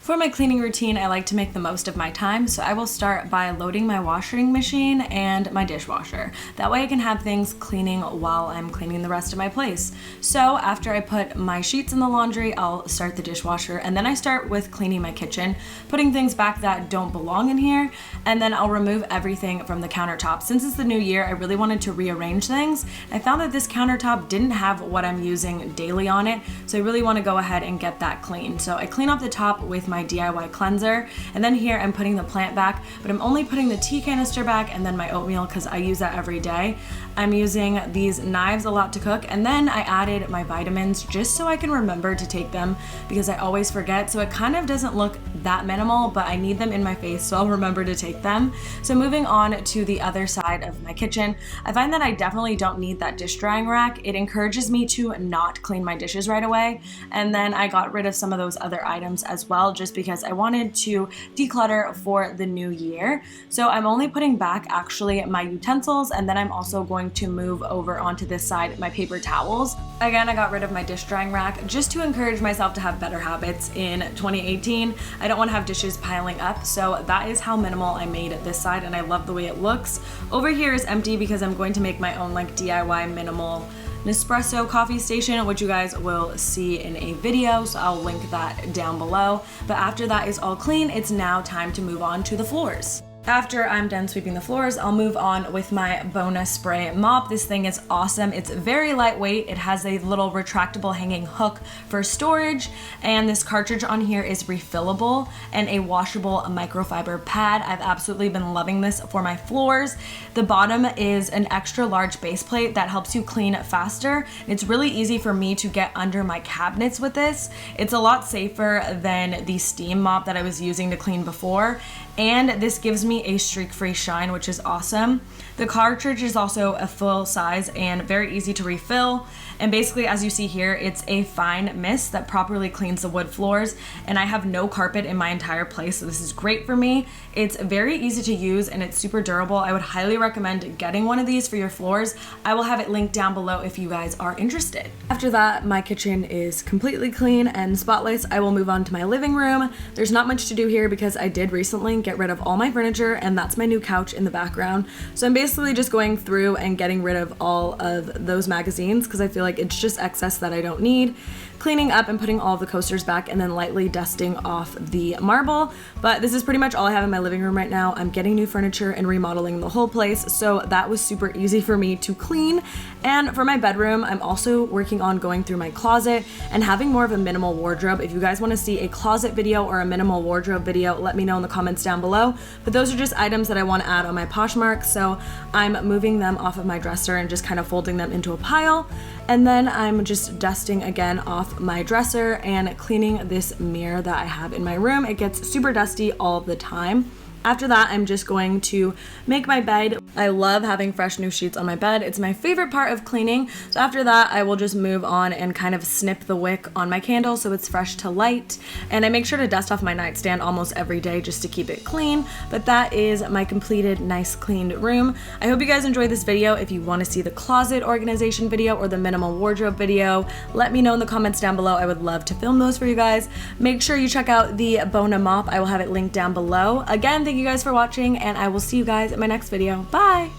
For my cleaning routine, I like to make the most of my time, so I will start by loading my washing machine and my dishwasher. That way I can have things cleaning while I'm cleaning the rest of my place. So after I put my sheets in the laundry, I'll start the dishwasher, and then I start with cleaning my kitchen, putting things back that don't belong in here, and then I'll remove everything from the countertop. Since it's the new year, I really wanted to rearrange things. I found that this countertop didn't have what I'm using daily on it, so I really want to go ahead and get that clean. So I clean off the top with my DIY cleanser, and then here I'm putting the plant back, but I'm only putting the tea canister back and then my oatmeal because I use that every day. I'm using these knives a lot to cook, and then I added my vitamins just so I can remember to take them because I always forget. So it kind of doesn't look that minimal, but I need them in my face, so I'll remember to take them. So moving on to the other side of my kitchen, I find that I definitely don't need that dish drying rack. It encourages me to not clean my dishes right away, and then I got rid of some of those other items as well just because I wanted to declutter for the new year. So I'm only putting back actually my utensils, and then I'm also going to move over onto this side my paper towels. Again, I got rid of my dish drying rack just to encourage myself to have better habits in 2018. I don't want to have dishes piling up, so that is how minimal I made this side, and I love the way it looks. Over here is empty because I'm going to make my own like DIY minimal Nespresso coffee station, which you guys will see in a video, so I'll link that down below. But after that is all clean, it's now time to move on to the floors. After I'm done sweeping the floors, I'll move on with my Bona Spray Mop. This thing is awesome. It's very lightweight. It has a little retractable hanging hook for storage, and this cartridge on here is refillable, and a washable microfiber pad. I've absolutely been loving this for my floors. The bottom is an extra large base plate that helps you clean faster. It's really easy for me to get under my cabinets with this. It's a lot safer than the steam mop that I was using to clean before, and this gives me a streak-free shine, which is awesome. The cartridge is also a full size and very easy to refill. And basically, as you see here, it's a fine mist that properly cleans the wood floors, and I have no carpet in my entire place, so this is great for me. It's very easy to use and it's super durable. I would highly recommend getting one of these for your floors. I will have it linked down below if you guys are interested. After that, my kitchen is completely clean and spotless. I will move on to my living room. There's not much to do here because I did recently get rid of all my furniture, and that's my new couch in the background. So I'm basically just going through and getting rid of all of those magazines because I feel like it's just excess that I don't need, cleaning up and putting all of the coasters back, and then lightly dusting off the marble. But this is pretty much all I have in my living room right now. I'm getting new furniture and remodeling the whole place, so that was super easy for me to clean. And for my bedroom, I'm also working on going through my closet and having more of a minimal wardrobe. If you guys want to see a closet video or a minimal wardrobe video, let me know in the comments down below. But those are just items that I want to add on my Poshmark, so I'm moving them off of my dresser and just kind of folding them into a pile. And then I'm just dusting again off my dresser and cleaning this mirror that I have in my room. It gets super dusty all the time. After that, I'm just going to make my bed. I love having fresh new sheets on my bed. It's my favorite part of cleaning. So after that, I will just move on and kind of snip the wick on my candle so it's fresh to light. And I make sure to dust off my nightstand almost every day just to keep it clean. But that is my completed, nice, cleaned room. I hope you guys enjoyed this video. If you want to see the closet organization video or the minimal wardrobe video, let me know in the comments down below. I would love to film those for you guys. Make sure you check out the Bona Mop. I will have it linked down below. Again, thank you guys for watching, and I will see you guys in my next video. Bye!